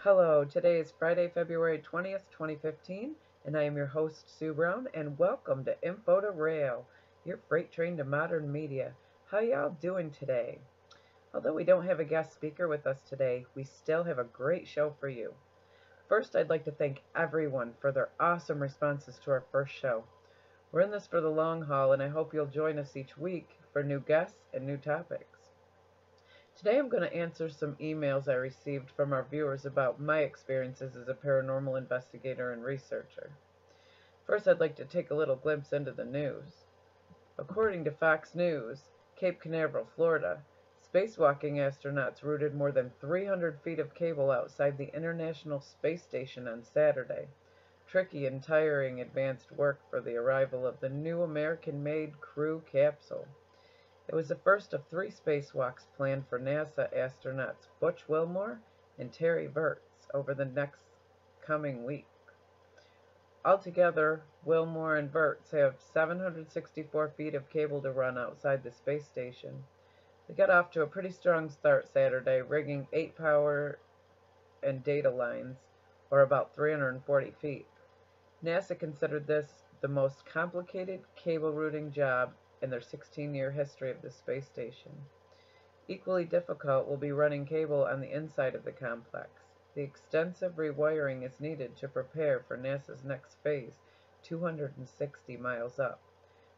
Hello, today is Friday, February 20th, 2015, and I am your host, Sue Brown, and welcome to Info2Rail, your freight train to modern media. How y'all doing today? Although we don't have a guest speaker with us today, we still have a great show for you. First, I'd like to thank everyone for their awesome responses to our first show. We're in this for the long haul, and I hope you'll join us each week for new guests and new topics. Today I'm going to answer some emails I received from our viewers about my experiences as a paranormal investigator and researcher. First, I'd like to take a little glimpse into the news. According to Fox News, Cape Canaveral, Florida, spacewalking astronauts routed more than 300 feet of cable outside the International Space Station on Saturday. Tricky and tiring advanced work for the arrival of the new American-made Crew capsule. It was the first of 3 spacewalks planned for NASA astronauts Butch Wilmore and Terry Virts over the next coming week. Altogether, Wilmore and Virts have 764 feet of cable to run outside the space station. They got off to a pretty strong start Saturday, rigging 8 power and data lines, or about 340 feet. NASA considered this the most complicated cable routing job in their 16-year history of the space station. Equally difficult will be running cable on the inside of the complex. The extensive rewiring is needed to prepare for NASA's next phase, 260 miles up.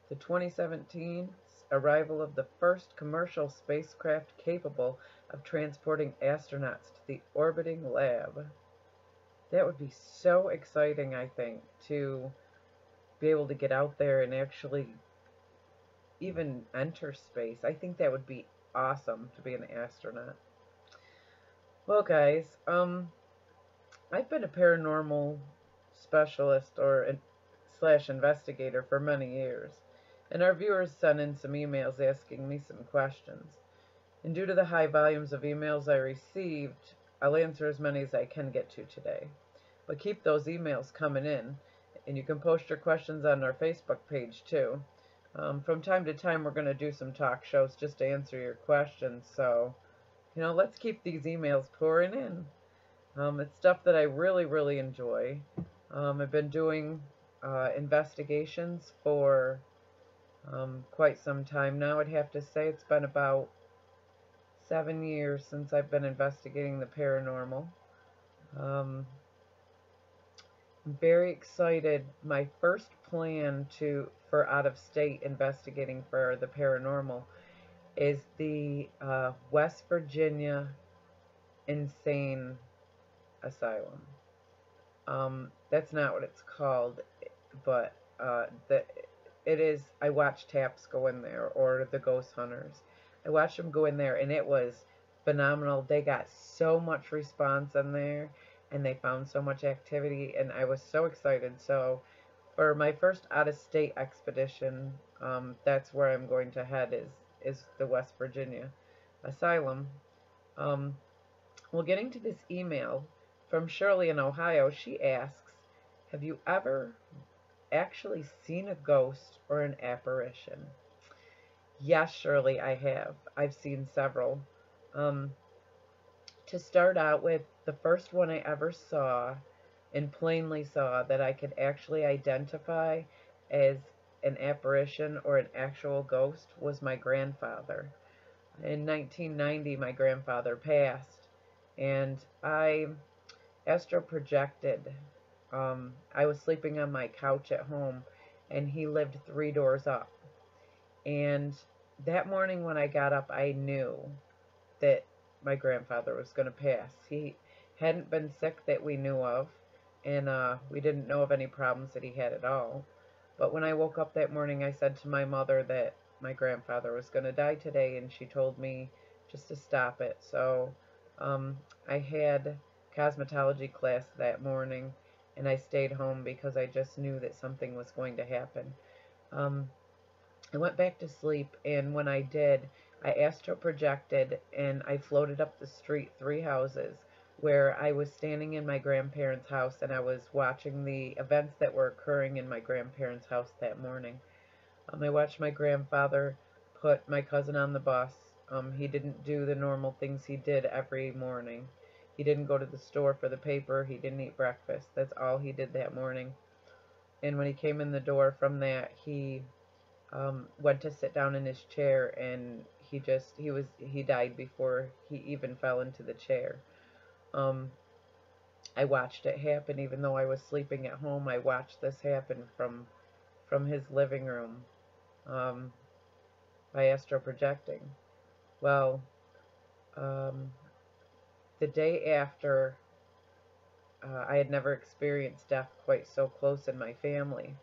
The 2017 arrival of the first commercial spacecraft capable of transporting astronauts to the orbiting lab. That would be so exciting, I think, to be able to get out there and actually even enter space. I think that would be awesome to be an astronaut. Well, guys, I've been a paranormal specialist or slash investigator for many years, and our viewers sent in some emails asking me some questions. And due to the high volumes of emails I received, I'll answer as many as I can get to today. But keep those emails coming in, and you can post your questions on our Facebook page too. From time to time, we're going to do some talk shows just to answer your questions. So, let's keep these emails pouring in. It's stuff that I really enjoy. I've been doing investigations for quite some time now. I'd have to say it's been about 7 years since I've been investigating the paranormal. I'm very excited. My first plan for out-of-state investigating for the paranormal is the West Virginia Insane Asylum. That's not what it's called, but it is. I watched TAPS go in there, or the Ghost Hunters. I watched them go in there, and it was phenomenal. They got so much response in there, and they found so much activity, and I was so excited. So for my first out-of-state expedition, that's where I'm going to head, is the West Virginia Asylum. Well, getting to this email from Shirley in Ohio, she asks, have you ever actually seen a ghost or an apparition? Yes, Shirley, I have. I've seen several. To start out with, the first one I ever saw, and plainly saw, that I could actually identify as an apparition or an actual ghost was my grandfather. In 1990, my grandfather passed, and I astral projected. I was sleeping on my couch at home, and he lived 3 doors up. And that morning when I got up, I knew that my grandfather was going to pass. He hadn't been sick that we knew of, and we didn't know of any problems that he had at all. But when I woke up that morning, I said to my mother that my grandfather was going to die today, and she told me just to stop it. So I had cosmetology class that morning, and I stayed home because I just knew that something was going to happen. I went back to sleep, and when I did, I astral projected, and I floated up the street 3 houses, where I was standing in my grandparents' house, and I was watching the events that were occurring in my grandparents' house that morning. I watched my grandfather put my cousin on the bus. He didn't do the normal things he did every morning. He didn't go to the store for the paper. He didn't eat breakfast. That's all he did that morning. And when he came in the door from that, he went to sit down in his chair, and he died before he even fell into the chair. I watched it happen, even though I was sleeping at home. I watched this happen from his living room, by astral projecting. Well, the day after, I had never experienced death quite so close in my family.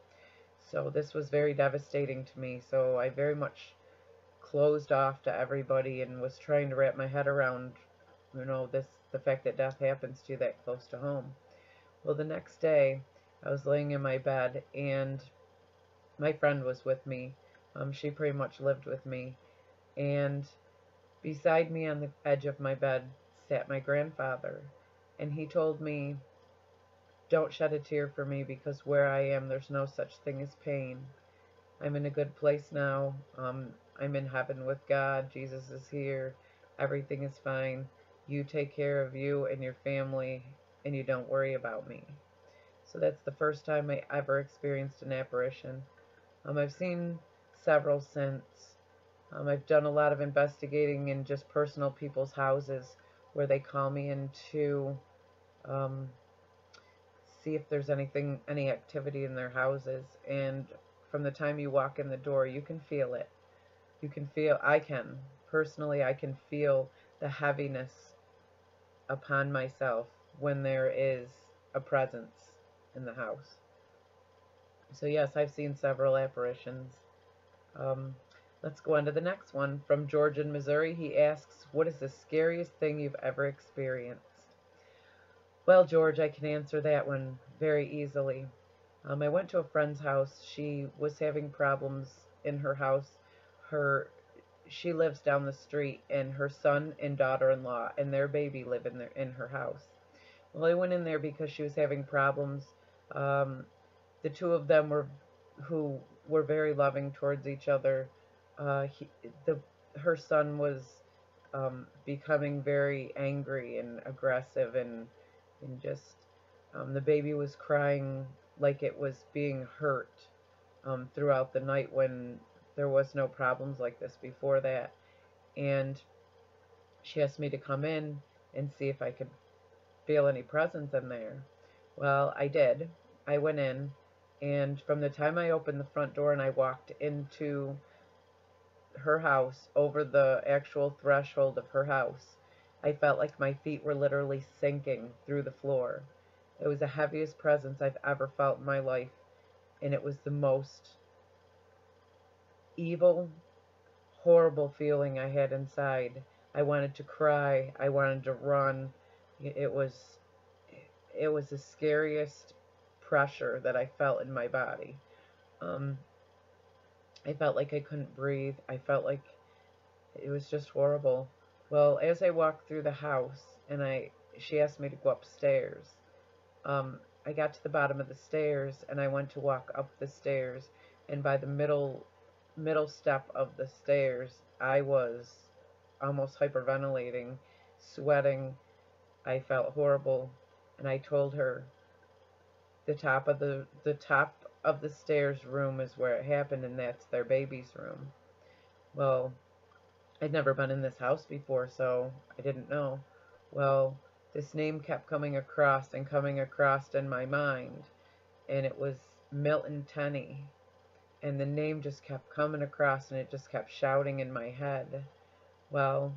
So this was very devastating to me. So I very much closed off to everybody and was trying to wrap my head around, the fact that death happens to you that close to home. Well, the next day, I was laying in my bed, and my friend was with me. She pretty much lived with me. And beside me on the edge of my bed sat my grandfather. And he told me, "Don't shed a tear for me, because where I am, there's no such thing as pain. I'm in a good place now. I'm in heaven with God. Jesus is here. Everything is fine. You take care of you and your family, and you don't worry about me." So that's the first time I ever experienced an apparition. I've seen several since. I've done a lot of investigating in just personal people's houses, where they call me in to see if there's any activity in their houses. And from the time you walk in the door, you can feel it. Personally, I can feel the heaviness upon myself when there is a presence in the house. So yes, I've seen several apparitions. Let's go on to the next one. From George in Missouri, he asks, "What is the scariest thing you've ever experienced?" Well, George, I can answer that one very easily. I went to a friend's house. She was having problems in her house. She lives down the street, and her son and daughter-in-law and their baby live in her house. Well, I went in there because she was having problems. The two of them were very loving towards each other. Her son was becoming very angry and aggressive, and just the baby was crying like it was being hurt throughout the night, when there was no problems like this before that. And she asked me to come in and see if I could feel any presence in there. Well, I did. I went in, and from the time I opened the front door and I walked into her house, over the actual threshold of her house, I felt like my feet were literally sinking through the floor. It was the heaviest presence I've ever felt in my life, and it was the most evil, horrible feeling I had inside. I wanted to cry. I wanted to run. It was the scariest pressure that I felt in my body. I felt like I couldn't breathe. I felt like it was just horrible. Well, as I walked through the house, and she asked me to go upstairs, I got to the bottom of the stairs, and I went to walk up the stairs, and by the middle step of the stairs, I was almost hyperventilating, sweating. I felt horrible, and I told her the top of the stairs room is where it happened, and that's their baby's room. Well, I'd never been in this house before, so I didn't know. Well, this name kept coming across in my mind, and it was Milton Tenney. And the name just kept coming across, and it just kept shouting in my head. Well,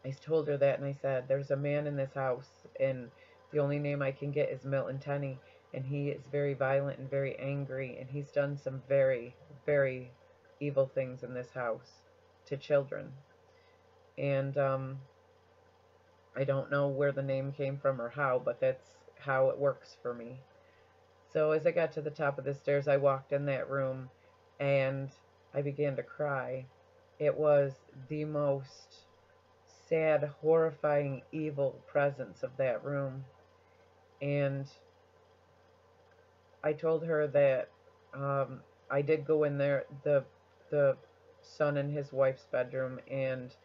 I told her that, and I said, "There's a man in this house, and the only name I can get is Milton Tenney, and he is very violent and very angry, and he's done some very, very evil things in this house to children." And I don't know where the name came from or how, but that's how it works for me. So as I got to the top of the stairs, I walked in that room, and I began to cry. It was the most sad, horrifying, evil presence of that room. And I told her that I did go in there, the son and his wife's bedroom, and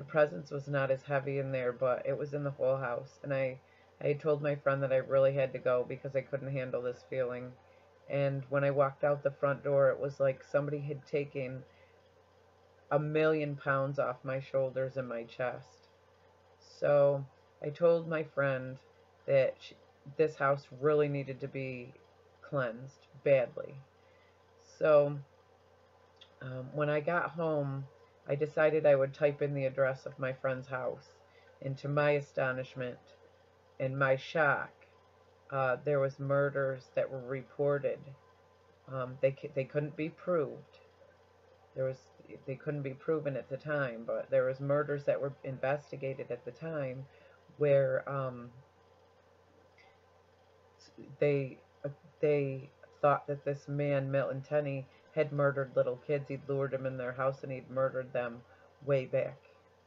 the presence was not as heavy in there, but it was in the whole house. And I had told my friend that I really had to go because I couldn't handle this feeling. And when I walked out the front door, it was like somebody had taken 1,000,000 pounds off my shoulders and my chest. So I told my friend that this house really needed to be cleansed badly. So when I got home, I decided I would type in the address of my friend's house. And to my astonishment and my shock, there was murders that were reported. They couldn't be proved. They couldn't be proven at the time, but there was murders that were investigated at the time where they they thought that this man, Milton Tenney, had murdered little kids. He'd lured them in their house and he'd murdered them way back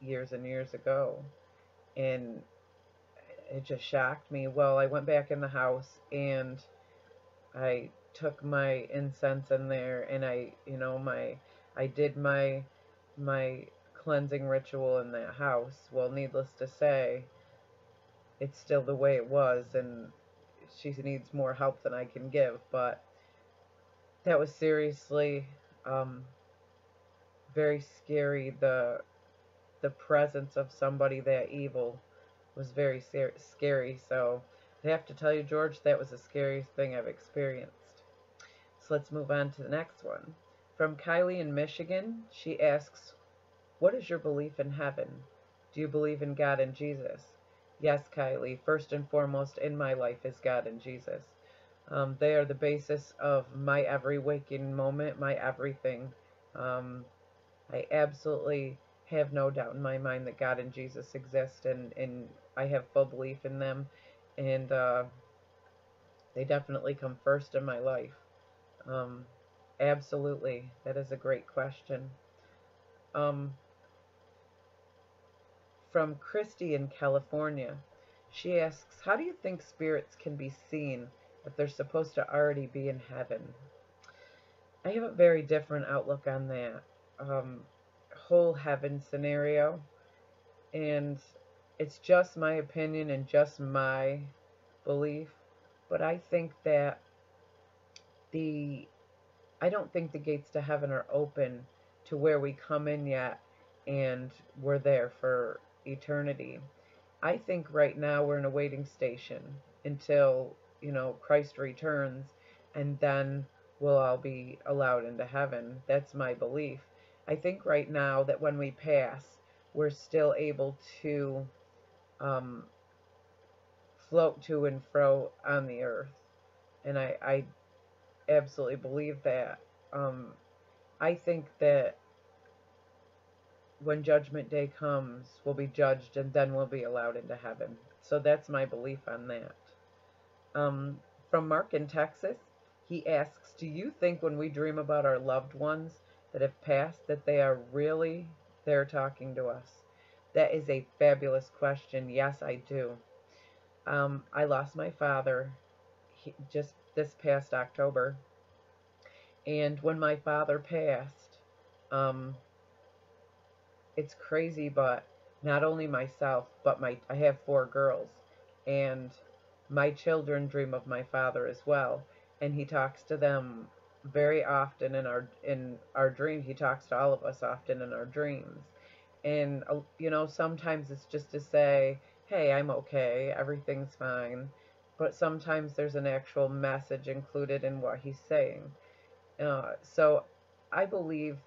years and years ago. And it just shocked me. Well, I went back in the house and I took my incense in there and I did my cleansing ritual in that house. Well, needless to say, it's still the way it was, and she needs more help than I can give. But that was seriously very scary. The presence of somebody that evil was very scary. So I have to tell you, George, that was the scariest thing I've experienced. So let's move on to the next one. From Kylie in Michigan, she asks, what is your belief in heaven? Do you believe in God and Jesus? Yes, Kylie, first and foremost in my life is God and Jesus. They are the basis of my every waking moment, my everything. I absolutely have no doubt in my mind that God and Jesus exist, and I have full belief in them, and they definitely come first in my life. Absolutely. That is a great question. From Christy in California, she asks, how do you think spirits can be seen if they're supposed to already be in heaven? I have a very different outlook on that whole heaven scenario, and it's just my opinion and just my belief, but I think that I don't think the gates to heaven are open to where we come in yet and we're there for eternity. I think right now we're in a waiting station until, Christ returns, and then we'll all be allowed into heaven. That's my belief. I think right now that when we pass, we're still able to float to and fro on the earth. And I absolutely believe that. I think that when Judgment Day comes, we'll be judged and then we'll be allowed into heaven. So that's my belief on that. From Mark in Texas, he asks, do you think when we dream about our loved ones that have passed that they are really there talking to us? That is a fabulous question. Yes, I do. I lost my father just this past October. And when my father passed, it's crazy, but not only myself, but I have 4 girls, and my children dream of my father as well, and he talks to them very often in our dream. He talks to all of us often in our dreams, and sometimes it's just to say, hey, I'm okay, everything's fine, but sometimes there's an actual message included in what he's saying. So I think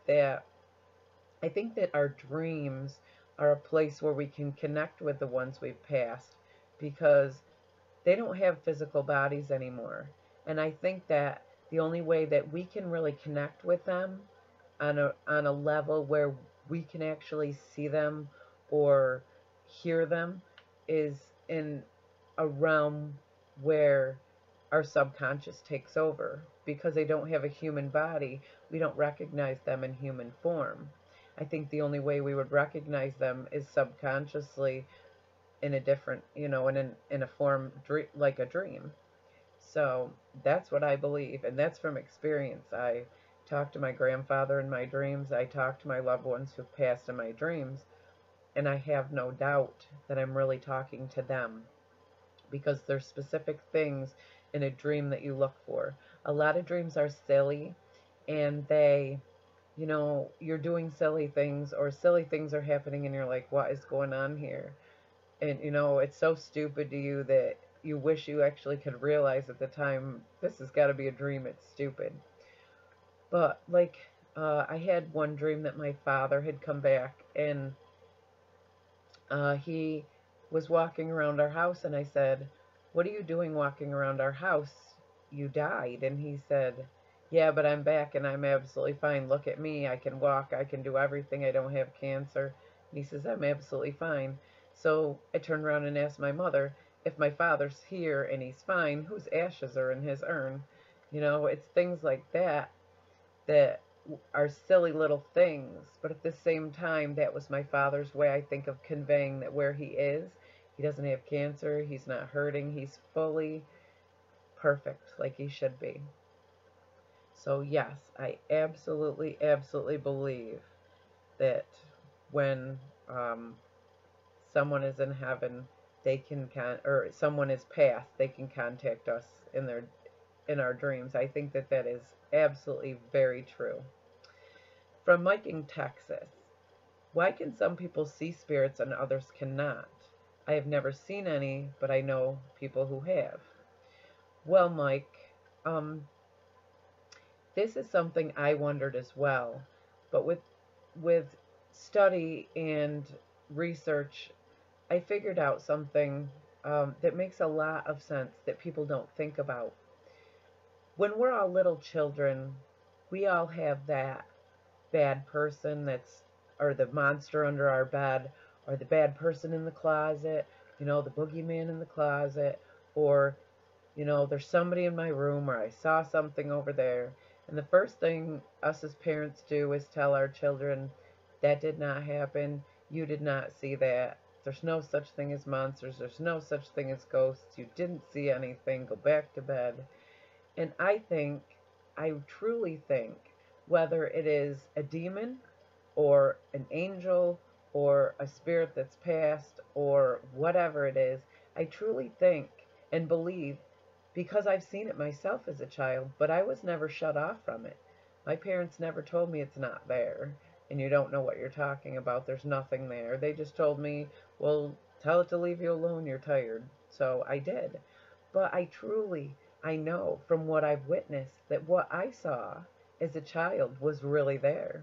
that our dreams are a place where we can connect with the ones we've passed, because they don't have physical bodies anymore. And I think that the only way that we can really connect with them on a level where we can actually see them or hear them is in a realm where our subconscious takes over. Because they don't have a human body, we don't recognize them in human form. I think the only way we would recognize them is subconsciously in a different, in a form like a dream. So that's what I believe, and that's from experience. I talk to my grandfather in my dreams. I talk to my loved ones who've passed in my dreams. and I have no doubt that I'm really talking to them, because there's specific things in a dream that you look for. A lot of dreams are silly, and they, you're doing silly things, or silly things are happening, and you're like, what is going on here? And, it's so stupid to you that you wish you actually could realize at the time, this has got to be a dream, it's stupid. But, like, I had one dream that my father had come back, and he was walking around our house, and I said, what are you doing walking around our house? You died. And he said, yeah, but I'm back and I'm absolutely fine. Look at me. I can walk. I can do everything. I don't have cancer. And he says, I'm absolutely fine. So I turned around and asked my mother, if my father's here and he's fine, whose ashes are in his urn? It's things like that that are silly little things, but at the same time, that was my father's way, I think, of conveying that where he is, he doesn't have cancer, he's not hurting, he's fully perfect like he should be. So yes, I absolutely, absolutely believe that when someone is in heaven, they can or someone is past, they can contact us in our dreams. I think that that is absolutely very true. From Mike in Texas, why can some people see spirits and others cannot? I have never seen any, but I know people who have. Well, Mike, this is something I wondered as well, but with study and research, I figured out something that makes a lot of sense that people don't think about. When we're all little children, we all have that bad person or the monster under our bed, or the bad person in the closet, the boogeyman in the closet, or, there's somebody in my room, or I saw something over there. And the first thing us as parents do is tell our children, that did not happen, you did not see that, there's no such thing as monsters, there's no such thing as ghosts, you didn't see anything, go back to bed. And I truly think, whether it is a demon or an angel or a spirit that's passed or whatever it is, I truly think and believe, because I've seen it myself as a child, but I was never shut off from it. My parents never told me it's not there and you don't know what you're talking about, there's nothing there. They just told me, well, tell it to leave you alone, you're tired. So I did. But I know from what I've witnessed that what I saw as a child was really there.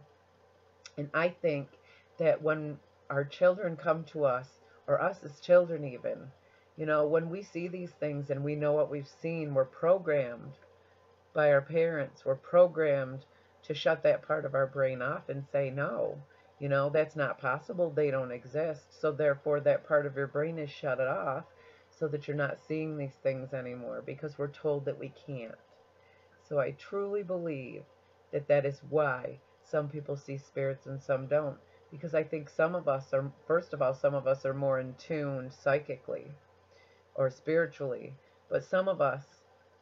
And I think that when our children come to us, or us as children even, when we see these things and we know what we've seen, we're programmed by our parents. We're programmed to shut that part of our brain off and say, no, that's not possible. They don't exist. So therefore, that part of your brain is shut off so that you're not seeing these things anymore, because we're told that we can't. So I truly believe that that is why some people see spirits and some don't. Because I think some of us are, first of all, some of us are more in tune psychically or spiritually, but some of us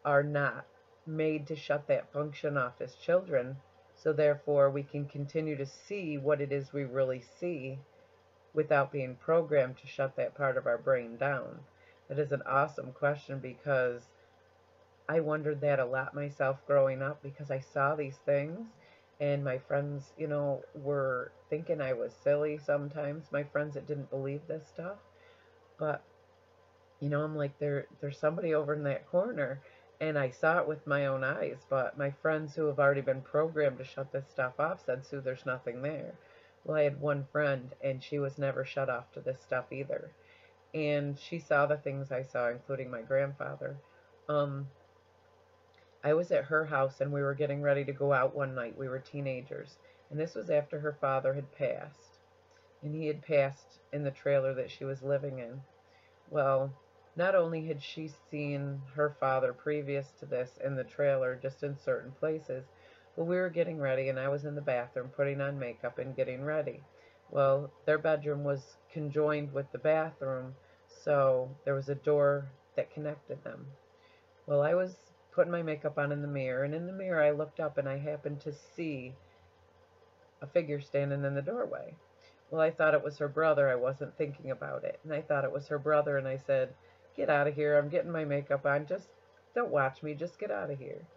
are not made to shut that function off as children. So therefore, we can continue to see what it is we really see without being programmed to shut that part of our brain down. That is an awesome question, because I wondered that a lot myself growing up, because I saw these things and my friends, were thinking I was silly sometimes, my friends that didn't believe this stuff. But, I'm like, there's somebody over in that corner, and I saw it with my own eyes, but my friends who have already been programmed to shut this stuff off said, Sue, there's nothing there. Well, I had one friend, and she was never shut off to this stuff either. And she saw the things I saw, including my grandfather. I was at her house, and we were getting ready to go out one night. We were teenagers, and this was after her father had passed, and he had passed in the trailer that she was living in. Well, not only had she seen her father previous to this in the trailer, just in certain places, but we were getting ready, and I was in the bathroom putting on makeup and getting ready. Well, their bedroom was conjoined with the bathroom, so there was a door that connected them. Well, I was putting my makeup on in the mirror, and in the mirror I looked up and I happened to see a figure standing in the doorway. Well, I thought it was her brother. I wasn't thinking about it. And I thought it was her brother. And I said, get out of here. I'm getting my makeup on. Just don't watch me. Just get out of here.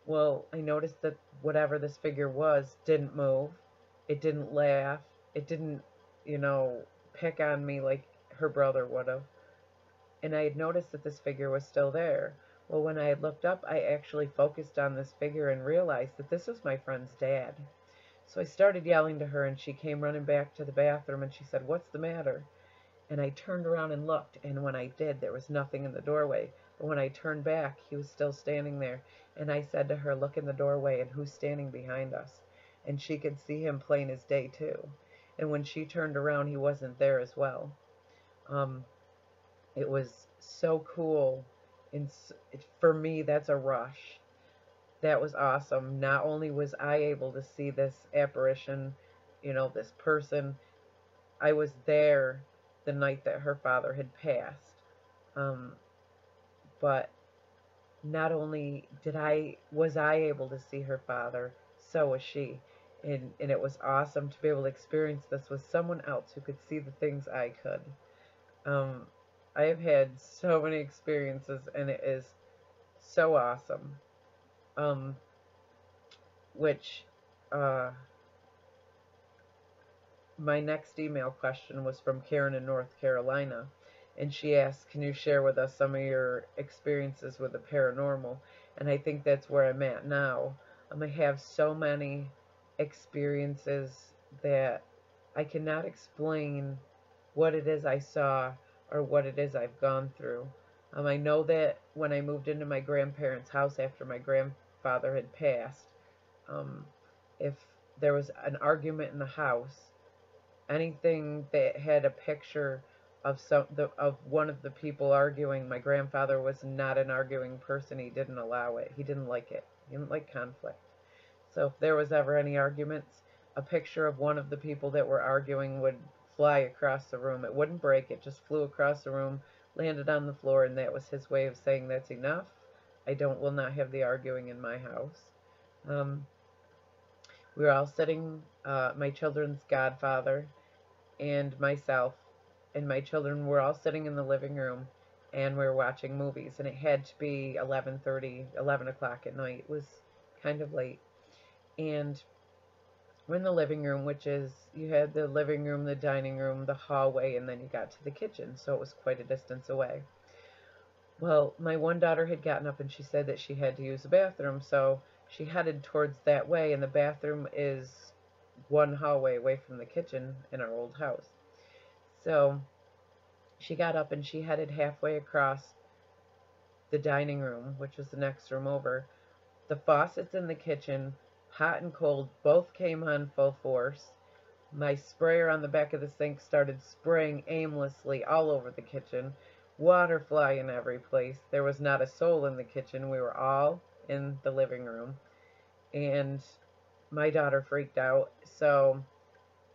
Well, I noticed that whatever this figure was didn't move. It didn't laugh. It didn't, you know, pick on me like her brother would have. And I had noticed that this figure was still there. Well, when I had looked up, I actually focused on this figure and realized that this was my friend's dad. So I started yelling to her, and she came running back to the bathroom, and she said, "What's the matter?" And I turned around and looked, and when I did, there was nothing in the doorway. But when I turned back, he was still standing there. And I said to her, "Look in the doorway, and who's standing behind us?" And she could see him plain as day, too. And when she turned around, he wasn't there as well. It was so cool. And for me, that's a rush. That was awesome. Not only was I able to see this apparition, you know, this person, I was there the night that her father had passed. But not only was I able to see her father, so was she. And it was awesome to be able to experience this with someone else who could see the things I could. I have had so many experiences, and it is so awesome. Which my next email question was from Karen in North Carolina, and she asked, "Can you share with us some of your experiences with the paranormal?" And I think that's where I'm at now. I have so many experiences that I cannot explain what it is I saw or what it is I've gone through. I know that when I moved into my grandparents' house after my grandfather had passed, if there was an argument in the house, anything that had a picture of one of the people arguing, my grandfather was not an arguing person. He didn't allow it. He didn't like it. He didn't like conflict. So if there was ever any arguments, a picture of one of the people that were arguing would fly across the room. It wouldn't break. It just flew across the room, landed on the floor, and that was his way of saying, "That's enough. will not have the arguing in my house." We were all sitting, my children's godfather and myself and my children were all sitting in the living room, and we were watching movies, and it had to be 11:30, 11 o'clock at night. It was kind of late. And we're in the living room, which is, you had the living room, the dining room, the hallway, and then you got to the kitchen, so it was quite a distance away. Well, my one daughter had gotten up and she said that she had to use the bathroom, so she headed towards that way, and the bathroom is one hallway away from the kitchen in our old house. So she got up and she headed halfway across the dining room, which was the next room over. The faucets in the kitchen, hot and cold, both came on full force. My sprayer on the back of the sink started spraying aimlessly all over the kitchen. Water flying every place. There was not a soul in the kitchen. We were all in the living room. And my daughter freaked out. So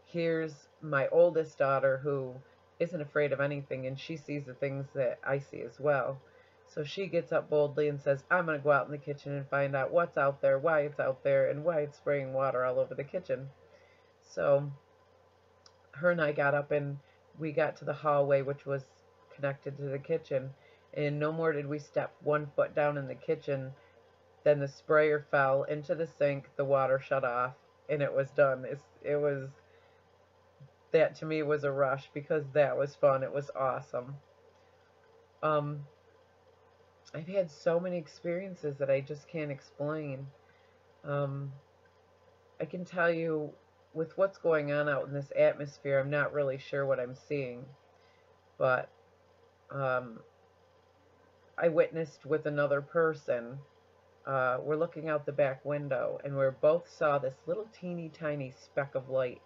here's my oldest daughter, who isn't afraid of anything, and she sees the things that I see as well. So she gets up boldly and says, "I'm going to go out in the kitchen and find out what's out there, why it's out there, and why it's spraying water all over the kitchen." So her and I got up and we got to the hallway, which was connected to the kitchen, and no more did we step 1 foot down in the kitchen than the sprayer fell into the sink, the water shut off, and it was done. That to me was a rush, because that was fun. It was awesome. I've had so many experiences that I just can't explain. I can tell you, with what's going on out in this atmosphere, I'm not really sure what I'm seeing, but I witnessed with another person. We're looking out the back window, and we both saw this little teeny tiny speck of light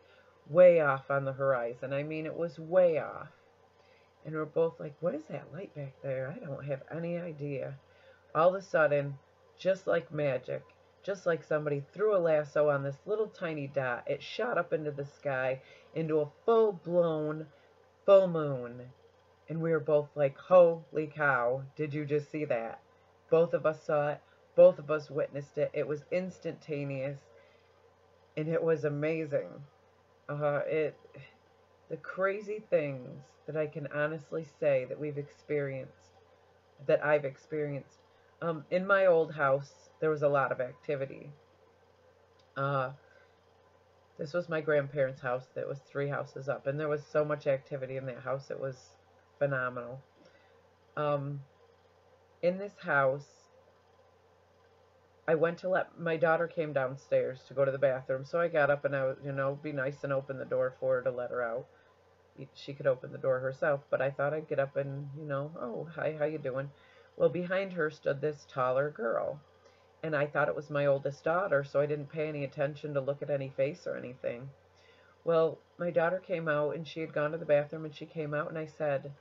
way off on the horizon. I mean, it was way off. And we're both like, "What is that light back there? I don't have any idea." All of a sudden, just like magic, just like somebody threw a lasso on this little tiny dot, it shot up into the sky into a full-blown full moon. And we were both like, "Holy cow, did you just see that?" Both of us saw it. Both of us witnessed it. It was instantaneous, and it was amazing. the crazy things that I can honestly say that we've experienced, that I've experienced. In my old house, there was a lot of activity. Uh, this was my grandparents' house that was 3 houses up, and there was so much activity in that house. It was phenomenal. Um, in this house, I went to let my daughter came downstairs to go to the bathroom, so I got up and I was, be nice and open the door for her to let her out. She could open the door herself, but I thought I'd get up and, oh, hi, how you doing? Well, behind her stood this taller girl, and I thought it was my oldest daughter, so I didn't pay any attention to look at any face or anything. Well, my daughter came out, and she had gone to the bathroom, and she came out, and I said,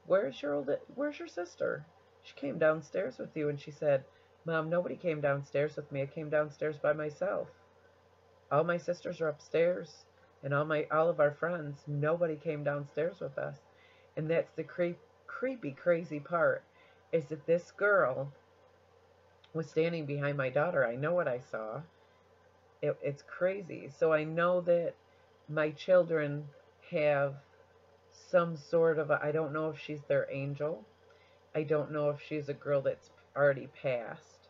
where's your sister? She came downstairs with you, and she said, Mom, nobody came downstairs with me. I came downstairs by myself. All my sisters are upstairs, and all of our friends. Nobody came downstairs with us. And that's the creepy, crazy part, is that this girl was standing behind my daughter. I know what I saw. It's crazy. So I know that my children have some sort of I don't know if she's their angel. I don't know if she's a girl that's already passed.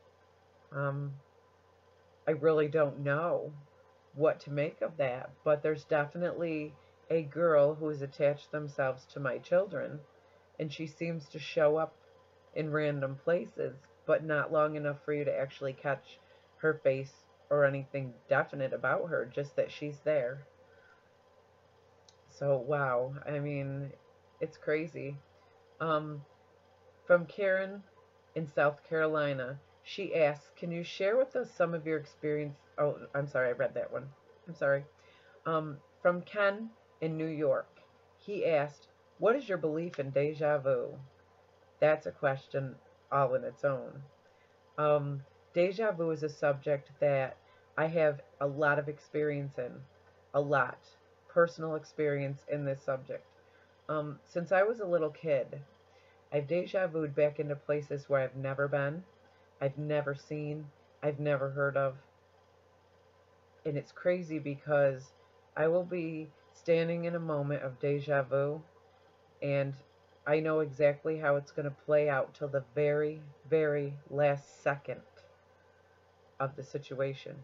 I really don't know what to make of that, but there's definitely a girl who has attached themselves to my children, and she seems to show up in random places, but not long enough for you to actually catch her face or anything definite about her, just that she's there. So, wow, I mean, it's crazy. Um, from Karen in South Carolina, she asks, can you share with us some of your experience? Oh, I'm sorry, I read that one. I'm sorry. From Ken in New York, he asked, what is your belief in deja vu? That's a question all in its own. Deja vu is a subject that I have a lot of experience in, a lot, personal experience in this subject. Since I was a little kid, I've deja vued back into places where I've never been, I've never seen, I've never heard of. And it's crazy because I will be standing in a moment of deja vu, and I know exactly how it's going to play out till the very, very last second of the situation.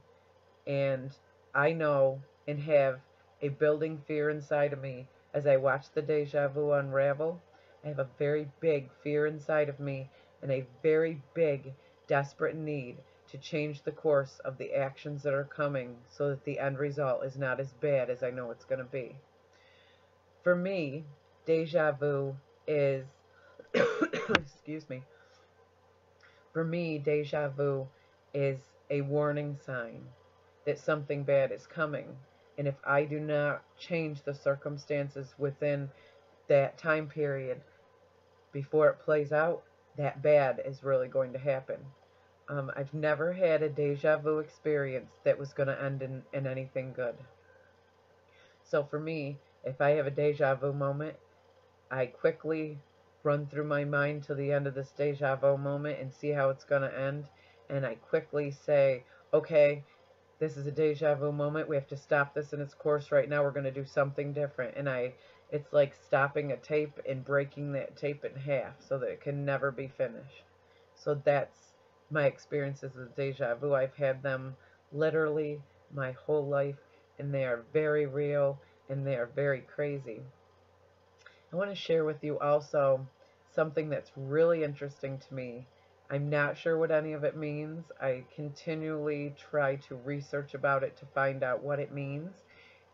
And I know and have a building fear inside of me as I watch the deja vu unravel. I have a very big fear inside of me and a very big, desperate need to change the course of the actions that are coming so that the end result is not as bad as I know it's going to be. For me, deja vu is, excuse me, for me, deja vu is a warning sign that something bad is coming. And if I do not change the circumstances within that time period before it plays out, that bad is really going to happen. I've never had a deja vu experience that was going to end in anything good. So for me, if I have a deja vu moment, I quickly run through my mind to the end of this deja vu moment and see how it's going to end. And I quickly say, okay, this is a deja vu moment. We have to stop this in its course right now. We're going to do something different. And it's like stopping a tape and breaking that tape in half so that it can never be finished. So that's my experiences with deja vu. I've had them literally my whole life, and they are very real and they are very crazy. I want to share with you also something that's really interesting to me. I'm not sure what any of it means. I continually try to research about it to find out what it means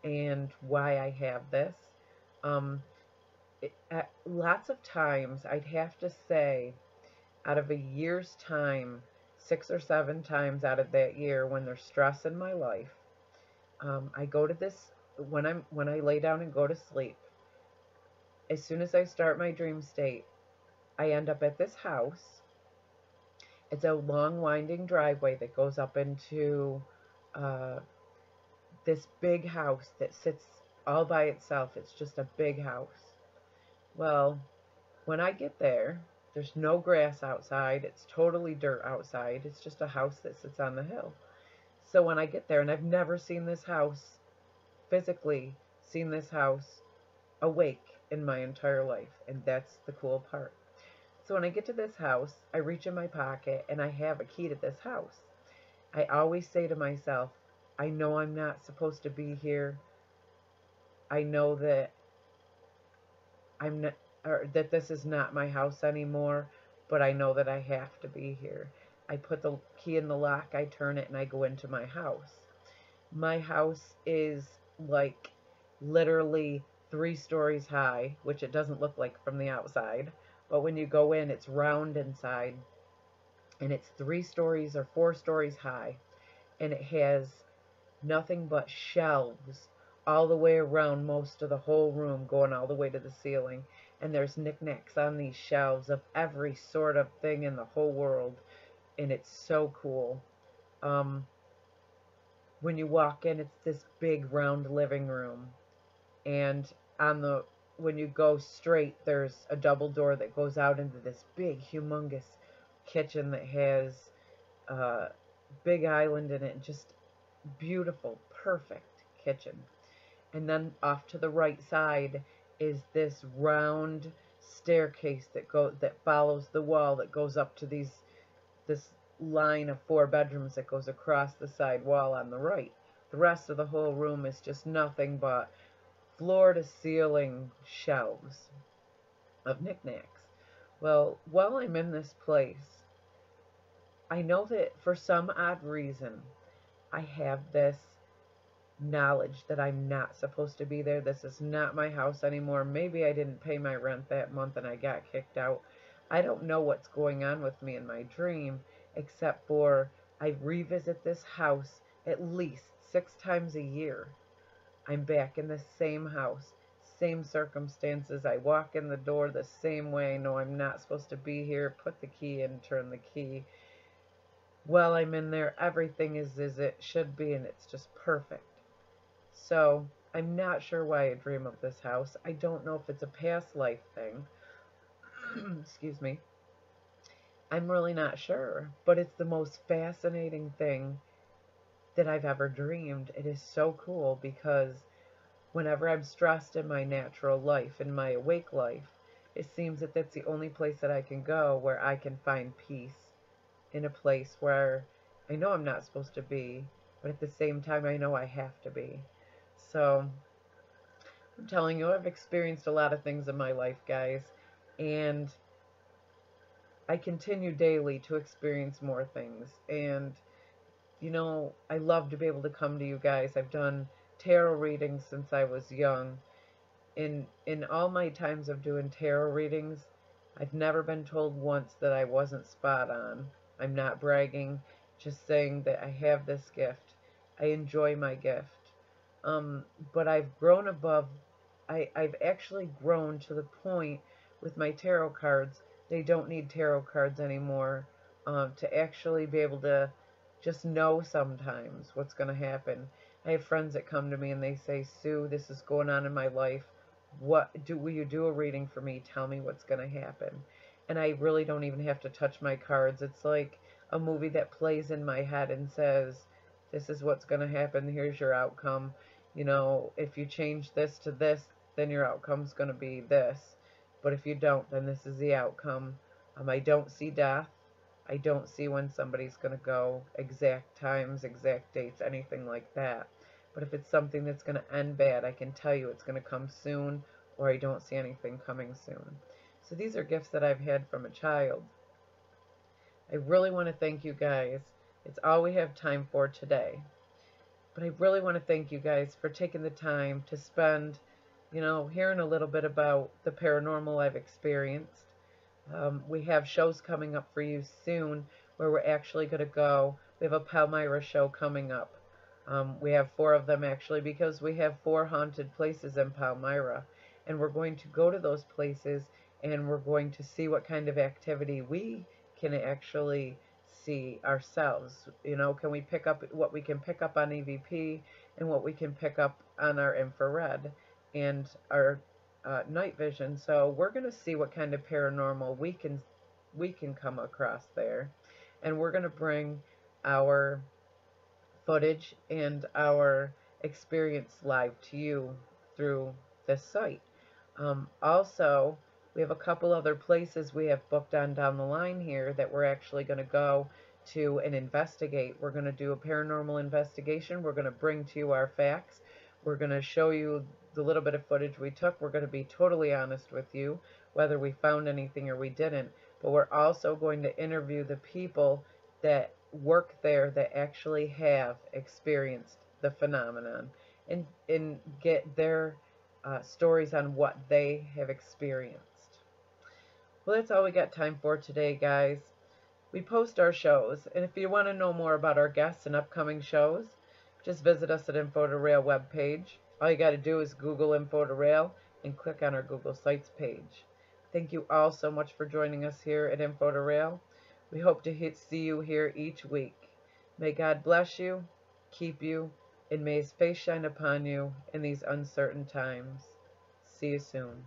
and why I have this. Lots of times, I'd have to say, out of a year's time, 6 or 7 times out of that year, when there's stress in my life, I go to this, when I lay down and go to sleep, as soon as I start my dream state, I end up at this house. It's a long winding driveway that goes up into this big house that sits all by itself. It's just a big house. Well, when I get there, there's no grass outside. It's totally dirt outside. It's just a house that sits on the hill. So when I get there, and I've never seen this house, physically seen this house awake in my entire life, and that's the cool part. So when I get to this house, I reach in my pocket and I have a key to this house. I always say to myself, I know I'm not supposed to be here. I know that I'm not, or that this is not my house anymore, but I know that I have to be here. I put the key in the lock, I turn it, and I go into my house. My house is like literally 3 stories high, which it doesn't look like from the outside. But when you go in, it's round inside, and it's 3 stories or 4 stories high, and it has nothing but shelves all the way around most of the whole room, going all the way to the ceiling. And there's knickknacks on these shelves of every sort of thing in the whole world, and it's so cool. Um, when you walk in, it's this big round living room, and on the when you go straight, there's a double door that goes out into this big, humongous kitchen that has a big island in it, just beautiful, perfect kitchen. And then off to the right side is this round staircase that follows the wall that goes up to this line of 4 bedrooms that goes across the side wall on the right. The rest of the whole room is just nothing but floor to ceiling shelves of knickknacks. Well, while I'm in this place, I know that for some odd reason, I have this knowledge that I'm not supposed to be there. This is not my house anymore. Maybe I didn't pay my rent that month and I got kicked out. I don't know what's going on with me in my dream, except for I revisit this house at least 6 times a year. I'm back in the same house, same circumstances. I walk in the door the same way. I know I'm not supposed to be here. Put the key in, turn the key. While I'm in there, everything is as it should be, and it's just perfect. So I'm not sure why I dream of this house. I don't know if it's a past life thing. Excuse me. I'm really not sure, but it's the most fascinating thing that I've ever dreamed. It is so cool because whenever I'm stressed in my natural life, in my awake life, it seems that that's the only place that I can go where I can find peace, in a place where I know I'm not supposed to be, but at the same time I know I have to be. So I'm telling you, I've experienced a lot of things in my life, guys, and I continue daily to experience more things. And I love to be able to come to you guys. I've done tarot readings since I was young. In all my times of doing tarot readings, I've never been told once that I wasn't spot on. I'm not bragging, just saying that I have this gift. I enjoy my gift. But I've grown above, I've actually grown to the point with my tarot cards, they don't need tarot cards anymore, to actually be able to just know sometimes what's going to happen. I have friends that come to me and they say, Sue, this is going on in my life. Will you do a reading for me? Tell me what's going to happen. And I really don't even have to touch my cards. It's like a movie that plays in my head and says, this is what's going to happen. Here's your outcome. If you change this to this, then your outcome's going to be this. But if you don't, then this is the outcome. I don't see death. I don't see when somebody's going to go, exact times, exact dates, anything like that. But if it's something that's going to end bad, I can tell you it's going to come soon, or I don't see anything coming soon. So these are gifts that I've had from a child. I really want to thank you guys. It's all we have time for today. But I really want to thank you guys for taking the time to spend, hearing a little bit about the paranormal I've experienced. We have shows coming up for you soon where we're actually going to go. We have a Palmyra show coming up. We have 4 of them actually, because we have 4 haunted places in Palmyra. And we're going to go to those places and we're going to see what kind of activity we can actually see ourselves. Can we pick up what we can pick up on EVP and what we can pick up on our infrared and our night vision. So we're going to see what kind of paranormal we can come across there, and we're going to bring our footage and our experience live to you through this site. Also, we have a couple other places we have booked on down the line here that we're actually going to go to and investigate. We're going to do a paranormal investigation. We're going to bring to you our facts. We're going to show you the little bit of footage we took. We're going to be totally honest with you, whether we found anything or we didn't. But we're also going to interview the people that work there that actually have experienced the phenomenon and get their stories on what they have experienced. Well, that's all we got time for today, guys. We post our shows, and if you want to know more about our guests and upcoming shows, just visit us at Info2Rail webpage. All you got to do is Google Info2Rail and click on our Google Sites page. Thank you all so much for joining us here at Info2Rail. We hope to see you here each week. May God bless you, keep you, and may His face shine upon you in these uncertain times. See you soon.